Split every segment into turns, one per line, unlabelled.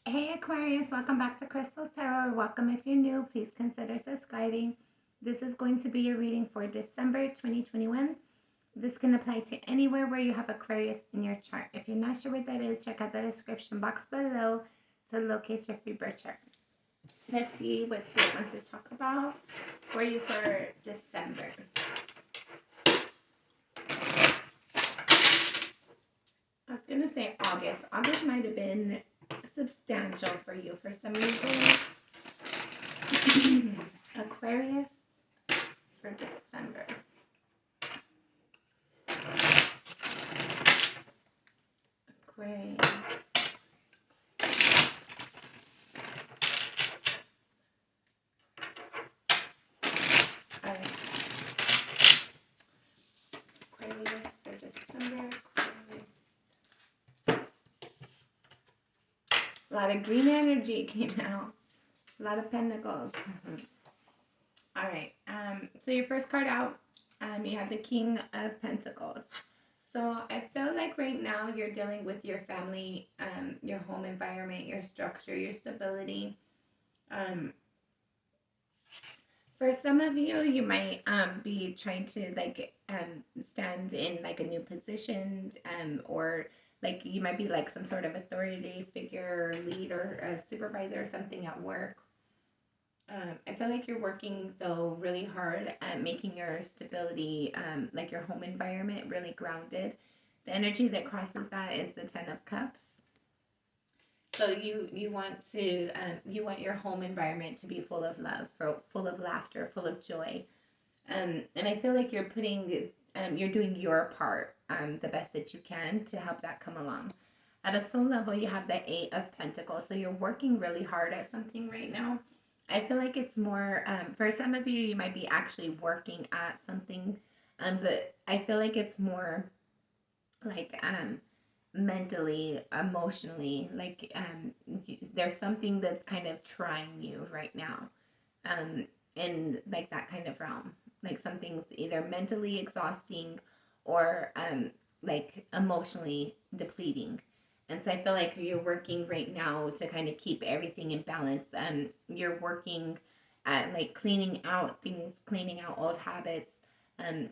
Hey Aquarius, welcome back to Crystal Tarot. Welcome if you're new, please consider subscribing. This is going to be your reading for December 2021. This can apply to anywhere where you have Aquarius in your chart. If you're not sure what that is, check out the description box below to locate your free birth chart. Let's see what Spirit wants to talk about for you for December. I was going to say August. August might have been substantial for you for some reason. Aquarius for December. Aquarius. Aquarius for December. Aquarius. A lot of green energy came out. A lot of pentacles. All right. So your first card out, you have the King of Pentacles. So I feel like right now you're dealing with your family, your home environment, your structure, your stability. For some of you, you might be trying to stand in like a new position, or like you might be like some sort of authority figure, or lead, or a supervisor or something at work. I feel like you're working though really hard at making your stability, like your home environment, really grounded. The energy that crosses that is the Ten of Cups. So you want to you want your home environment to be full of love, full of laughter, full of joy, and I feel like you're doing your part the best that you can to help that come along. At a soul level, you have the Eight of Pentacles, so you're working really hard at something right now. I feel like it's more for some of you, you might be actually working at something, but I feel like it's more like mentally, emotionally, like there's something that's kind of trying you right now, in like that kind of realm. Like something's either mentally exhausting or like emotionally depleting. And so I feel like you're working right now to kind of keep everything in balance. You're working at like cleaning out things, cleaning out old habits, um,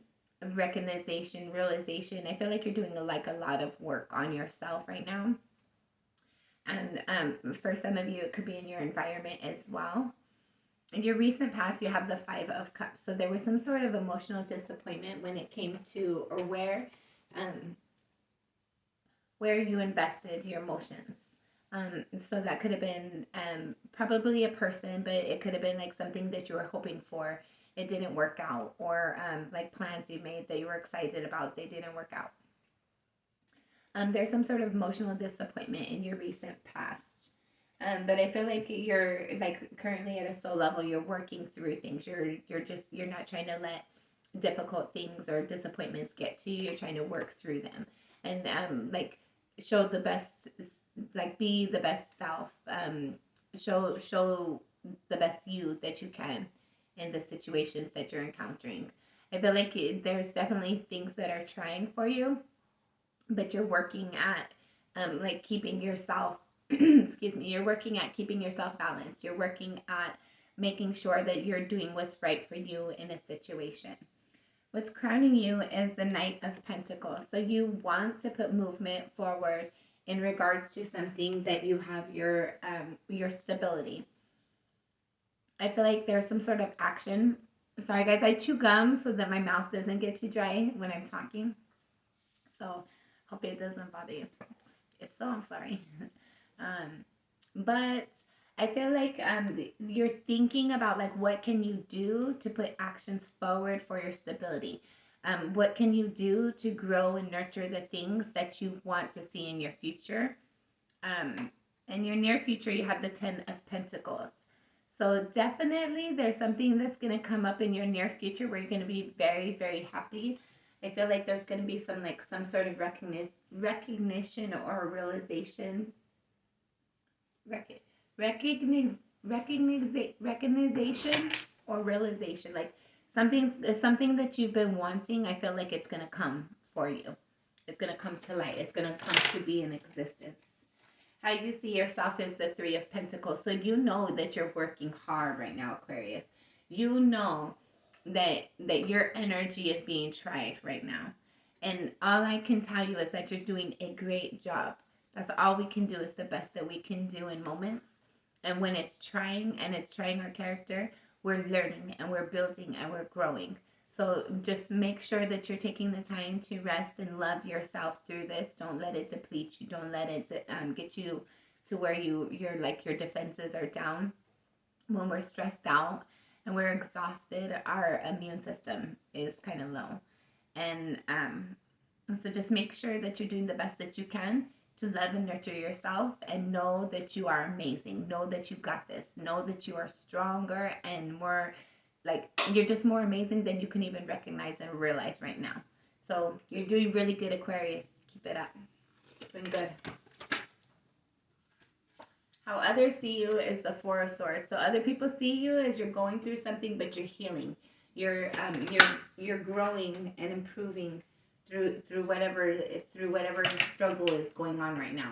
recognition, realization. I feel like you're doing a lot of work on yourself right now. And for some of you, it could be in your environment as well. In your recent past, you have the Five of Cups. So there was some sort of emotional disappointment when it came to, or um, where you invested your emotions. So that could have been probably a person, but it could have been like something that you were hoping for. It didn't work out, or like plans you made that you were excited about, they didn't work out. There's some sort of emotional disappointment in your recent past. But I feel like you're like currently at a soul level, you're working through things. You're not trying to let difficult things or disappointments get to you. You're trying to work through them and like show the best, like be the best self. Show the best you that you can in the situations that you're encountering. I feel like there's definitely things that are trying for you, but you're working at like keeping yourself excuse me, you're working at keeping yourself balanced. You're working at making sure that you're doing what's right for you in a situation. What's crowning you is the Knight of Pentacles. So you want to put movement forward in regards to something that you have your stability. I feel like there's some sort of action. Sorry guys, I chew gum so that my mouth doesn't get too dry when I'm talking. So hope it doesn't bother you. If so, I'm sorry. But I feel like you're thinking about like what can you do to put actions forward for your stability. What can you do to grow and nurture the things that you want to see in your future? In your near future, you have the Ten of Pentacles. So definitely there's something that's going to come up in your near future where you're going to be very, very happy. I feel like there's going to be some sort of recognition or realization. Recognition or realization. Like something that you've been wanting. I feel like it's going to come for you. It's going to come to light. It's going to come to be in existence. how you see yourself is the Three of Pentacles. So you know that you're working hard right now, Aquarius. You know that your energy is being tried right now. And all I can tell you is that you're doing a great job. That's all we can do, is the best that we can do in moments. And when it's trying and it's trying our character, we're learning and we're building and we're growing. So just make sure that you're taking the time to rest and love yourself through this. Don't let it deplete you. Don't let it get you to where you're like your defenses are down. When we're stressed out and we're exhausted, our immune system is kind of low. And so just make sure that you're doing the best that you can to love and nurture yourself, and know that you are amazing. Know that you got this. Know that you are stronger and more, like, you're just more amazing than you can even recognize and realize right now. So you're doing really good, Aquarius. Keep it up. Doing good. How others see you is the Four of Swords. So other people see you as you're going through something, but you're healing. You're growing and improving through whatever struggle is going on right now.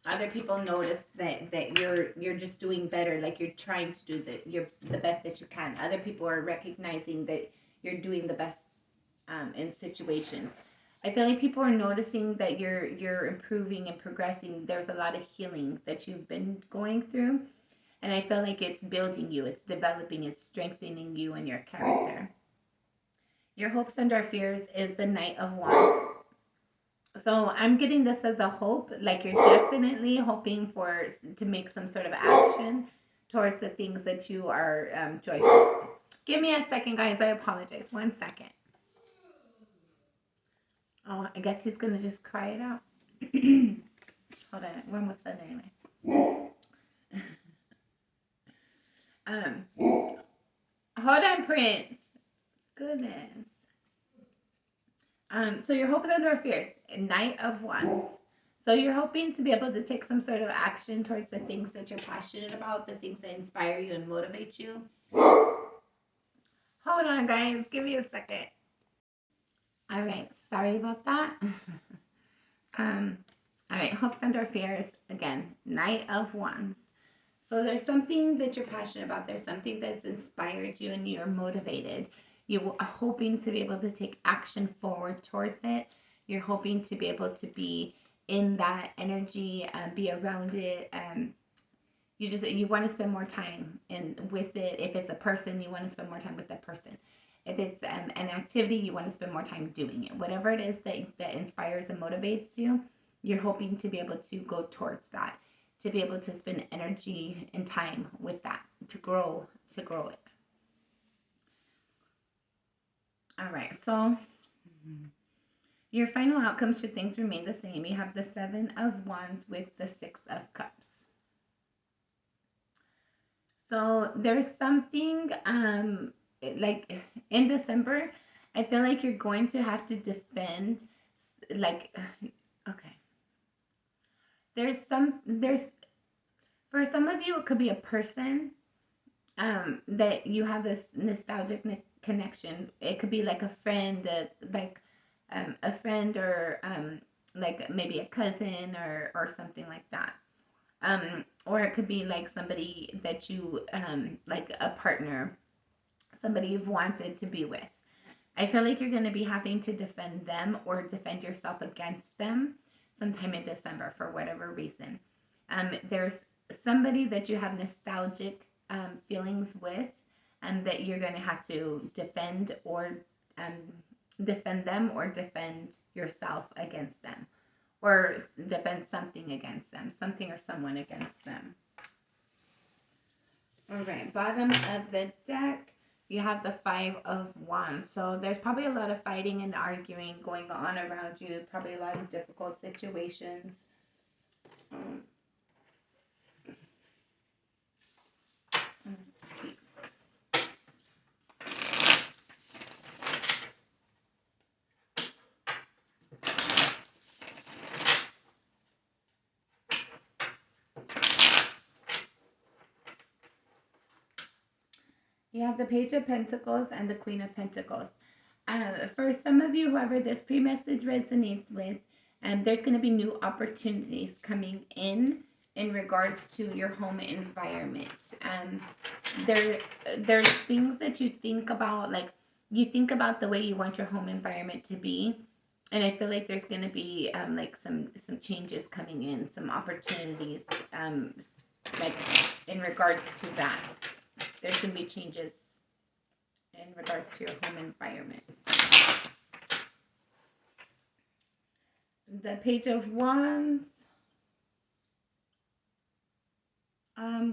Other people notice that you're just doing better, like you're trying to do the best that you can. Other people are recognizing that you're doing the best in situations. I feel like people are noticing that you're improving and progressing. There's a lot of healing that you've been going through, and I feel like it's building you, it's developing, it's strengthening you and your character. Your hopes and our fears is the Knight of Wands. So I'm getting this as a hope, like you're definitely hoping to make some sort of action towards the things that you are joyful. Give me a second, guys. I apologize. 1 second. Oh, I guess he's gonna just cry it out. Hold on, we're almost done anyway. Hold on, Prince. Goodness. So your hopes and your fears, Knight of Wands. So you're hoping to be able to take some sort of action towards the things that you're passionate about, the things that inspire you and motivate you. Hold on, guys. Give me a second. All right. Sorry about that. All right. Hopes and our fears, again, Knight of Wands. So there's something that you're passionate about. There's something that's inspired you and you're motivated. You're hoping to be able to take action forward towards it. You're hoping to be able to be in that energy, be around it. You want to spend more time with it. If it's a person, you want to spend more time with that person. If it's an activity, you want to spend more time doing it. Whatever it is that inspires and motivates you, you're hoping to be able to go towards that, to be able to spend energy and time with that, to grow it. All right, so your final outcome, should things remain the same, you have the Seven of Wands with the Six of Cups. So there's something like in December, I feel like you're going to have to defend, like, okay. There's for some of you, it could be a person that you have this nostalgic connection. It could be like a friend, a friend, or like maybe a cousin or something like that. Or it could be like somebody that you like a partner, somebody you've wanted to be with. I feel like you're going to be having to defend them or defend yourself against them sometime in December for whatever reason. There's somebody that you have nostalgic feelings with, and that you're going to have to defend them or defend yourself against them, or defend something against them, something or someone against them. All right, bottom of the deck, you have the Five of Wands. So there's probably a lot of fighting and arguing going on around you, probably a lot of difficult situations. You have the Page of Pentacles and the Queen of Pentacles. For some of you, whoever this pre-message resonates with, And there's going to be new opportunities coming in regards to your home environment. There, there's things that you think about, like you think about the way you want your home environment to be, and I feel like there's going to be like some changes coming in, some opportunities, like in regards to that. There's going to be changes in regards to your home environment. The Page of Wands,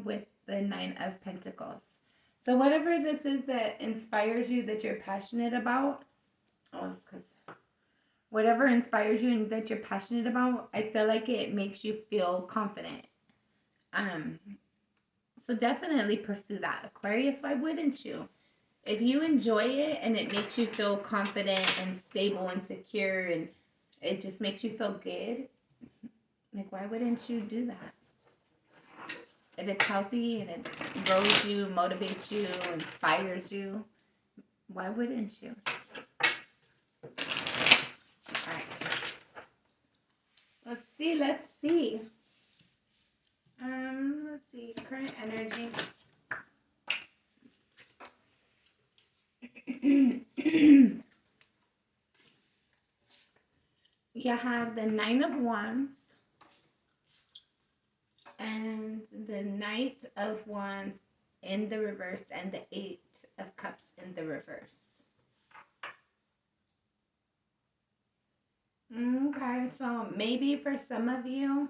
with the Nine of Pentacles. So whatever this is that inspires you, that you're passionate about, whatever inspires you and that you're passionate about, I feel like it makes you feel confident. So definitely pursue that, Aquarius. Why wouldn't you? If you enjoy it and it makes you feel confident and stable and secure and it just makes you feel good, like why wouldn't you do that? If it's healthy and it grows you, motivates you, inspires you, why wouldn't you? All right. Let's see. Let's see, current energy. You have the Nine of Wands and the Knight of Wands in the reverse and the Eight of Cups in the reverse. Okay, so maybe for some of you,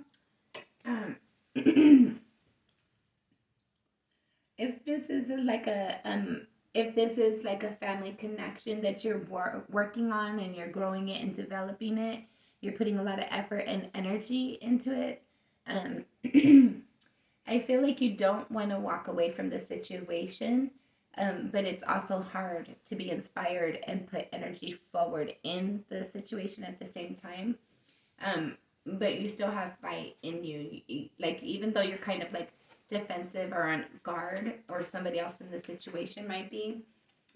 if this is like a family connection that you're working on and you're growing it and developing it, you're putting a lot of effort and energy into it. I feel like you don't want to walk away from the situation, but it's also hard to be inspired and put energy forward in the situation at the same time. But you still have fight in you. Like, even though you're kind of like defensive or on guard, or somebody else in the situation might be,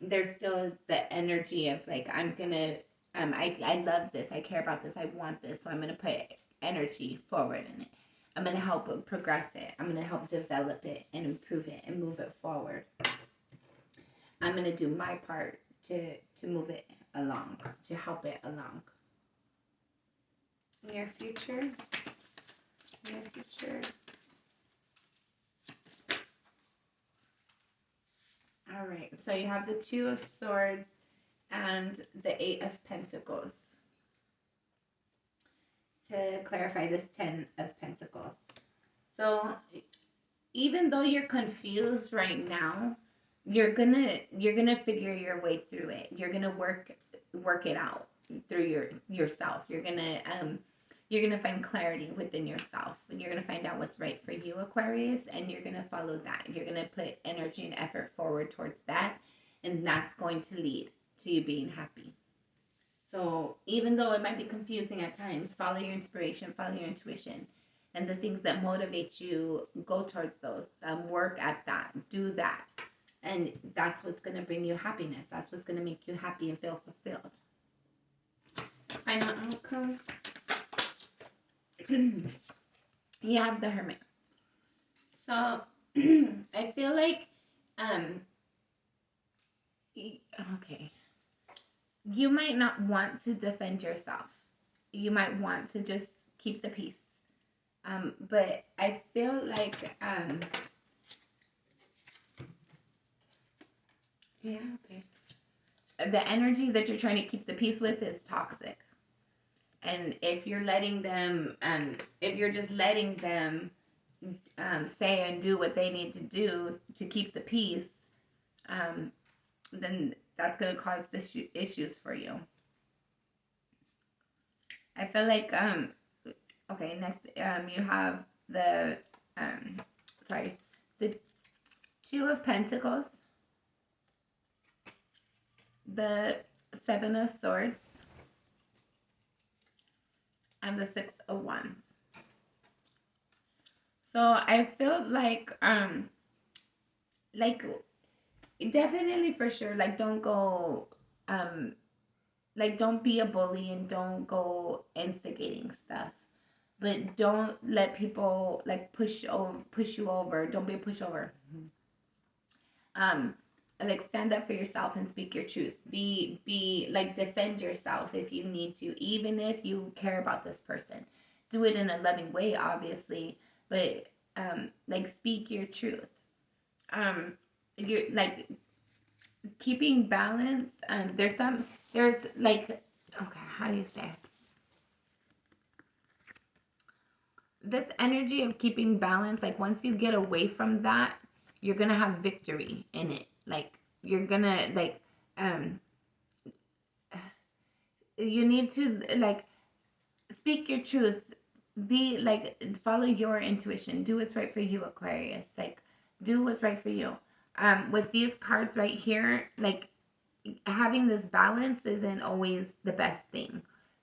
there's still the energy of like, I'm gonna, I love this, I care about this, I want this, so I'm gonna put energy forward in it. I'm gonna help progress it. I'm gonna help develop it and improve it and move it forward. I'm gonna do my part to move it along, to help it along. Your future. All right, so you have the Two of Swords and the Eight of Pentacles. To clarify, this 10 of Pentacles. So even though you're confused right now, you're gonna figure your way through it. You're gonna work it out through yourself. You're gonna find clarity within yourself, and you're gonna find out what's right for you, Aquarius, and you're gonna follow that. You're gonna put energy and effort forward towards that, and that's going to lead to you being happy. So even though it might be confusing at times, follow your inspiration, follow your intuition, and the things that motivate you, go towards those. Work at that, do that, and that's what's going to bring you happiness. That's what's going to make you happy and feel fulfilled. Final outcome. You have the Hermit. So I feel like, okay, you might not want to defend yourself. You might want to just keep the peace. But I feel like, yeah, okay. The energy that you're trying to keep the peace with is toxic. And if you're letting them, if you're just letting them say and do what they need to do to keep the peace, then that's going to cause issues for you. I feel like, okay, next, you have the, the Two of Pentacles, the Seven of Swords, and the Six of Wands. So I feel like definitely for sure, like, don't go like, don't be a bully and don't go instigating stuff. But don't let people like push you over. Don't be a pushover. Um, like, stand up for yourself and speak your truth. Be like, defend yourself if you need to, even if you care about this person. Do it in a loving way, obviously, but like, speak your truth. You're like, keeping balance. There's like, okay, how do you say? This energy of keeping balance, like, once you get away from that, you're gonna have victory in it. Like, you're gonna like, um, you need to like speak your truth. Be like, follow your intuition. Do what's right for you, Aquarius. Like, do what's right for you. With these cards right here, like, having this balance isn't always the best thing.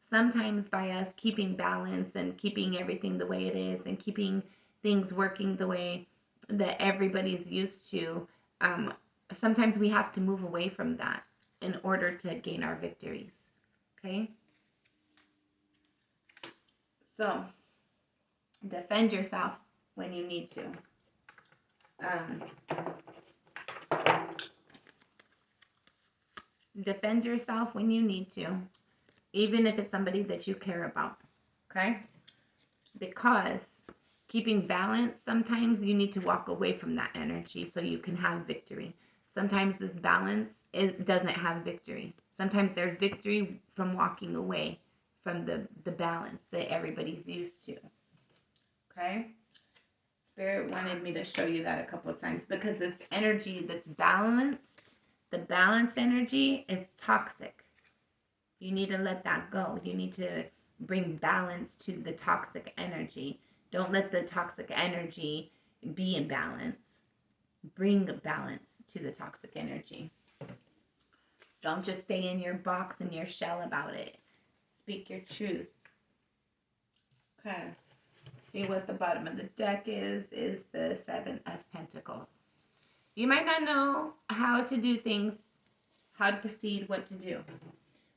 Sometimes by us keeping balance and keeping everything the way it is and keeping things working the way that everybody's used to, um, sometimes we have to move away from that in order to gain our victories. Okay? So, defend yourself when you need to. Um, defend yourself when you need to, even if it's somebody that you care about. Okay? Because keeping balance, sometimes you need to walk away from that energy so you can have victory. Sometimes this balance, it doesn't have victory. Sometimes there's victory from walking away from the balance that everybody's used to. Okay? Spirit wanted me to show you that a couple of times because this energy that's balanced, the balanced energy, is toxic. You need to let that go. You need to bring balance to the toxic energy. Don't let the toxic energy be in balance. Bring balance to the toxic energy. Don't just stay in your box and your shell about it. Speak your truth. Okay. See what the bottom of the deck is the Seven of Pentacles. You might not know how to do things, how to proceed, what to do.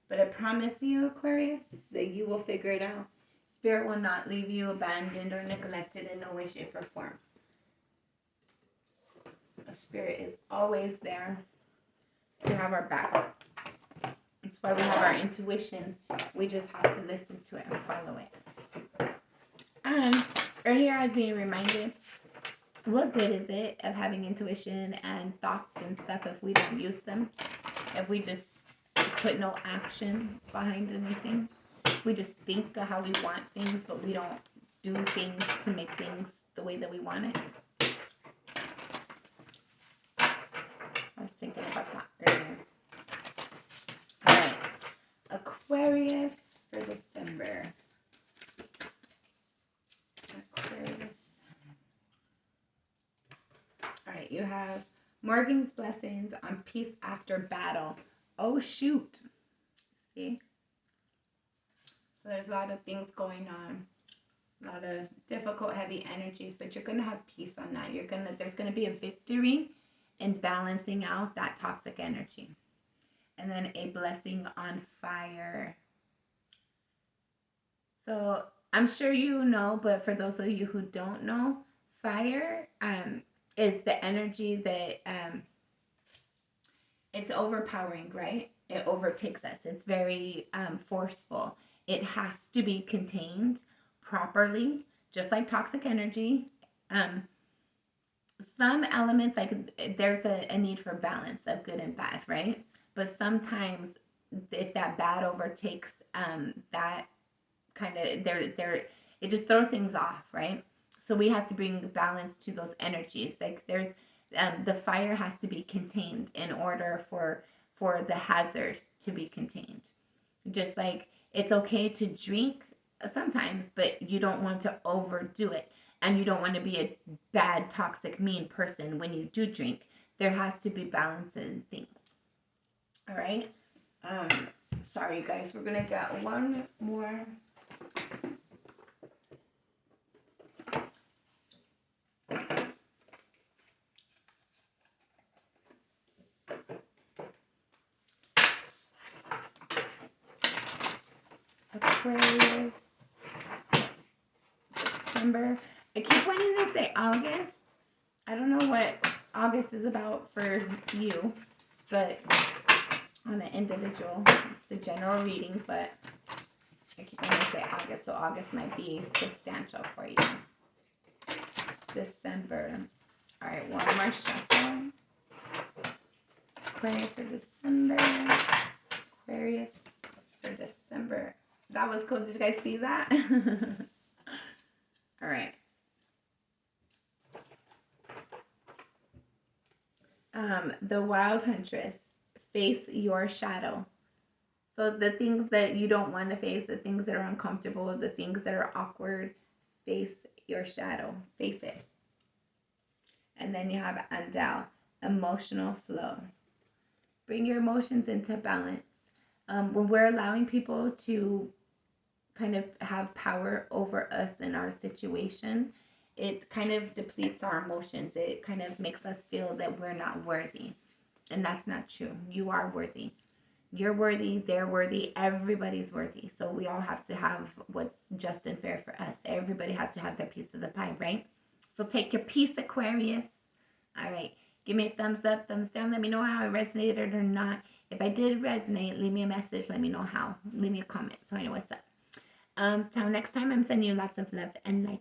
But I promise you, Aquarius, that you will figure it out. Spirit will not leave you abandoned or neglected in no way, shape, or form. A spirit is always there to have our back. That's why we have our intuition. We just have to listen to it and follow it. And right here, I was being reminded, what good is it of having intuition and thoughts and stuff if we don't use them? If we just put no action behind anything? If we just think of how we want things, but we don't do things to make things the way that we want it? I was thinking about that earlier. All right. Aquarius for December. Aquarius. All right, you have Morgan's blessings on peace after battle. Oh, shoot. See? So there's a lot of things going on. A lot of difficult, heavy energies, but you're going to have peace on that. There's going to be a victory in balancing out that toxic energy. And then a blessing on fire. So I'm sure you know, but for those of you who don't know, fire is the energy that it's overpowering, right? It overtakes us. It's very forceful. It has to be contained properly, just like toxic energy. Some elements, like, there's a need for balance of good and bad, right? But sometimes if that bad overtakes that kind of, it just throws things off, right? So we have to bring balance to those energies. Like, there's the fire has to be contained in order for the hazard to be contained. Just like it's okay to drink sometimes, but you don't want to overdo it, and you don't want to be a bad, toxic, mean person when you do drink. There has to be balance in things. All right. Sorry, you guys. We're gonna get one more. Aquarius, December. I keep wanting to say August. I don't know what August is about for you, but on an individual, it's a general reading, but I keep wanting to say August, so August might be substantial for you. December. All right, one more shuffle. Aquarius for December. Aquarius for December. That was cool. Did you guys see that? All right. The Wild Huntress. Face your shadow. So the things that you don't want to face, the things that are uncomfortable, the things that are awkward, face your shadow. Face it. And then you have Andal. Emotional flow. Bring your emotions into balance. When we're allowing people to kind of have power over us in our situation, it kind of depletes our emotions. It kind of makes us feel that we're not worthy. And that's not true. You are worthy. You're worthy. They're worthy. Everybody's worthy. So we all have to have what's just and fair for us. Everybody has to have their piece of the pie, right? So take your piece, Aquarius. All right. Give me a thumbs up, thumbs down. Let me know how it resonated or not. If I did resonate, leave me a message. Let me know how. Leave me a comment so I know what's up. Till next time, I'm sending you lots of love and light.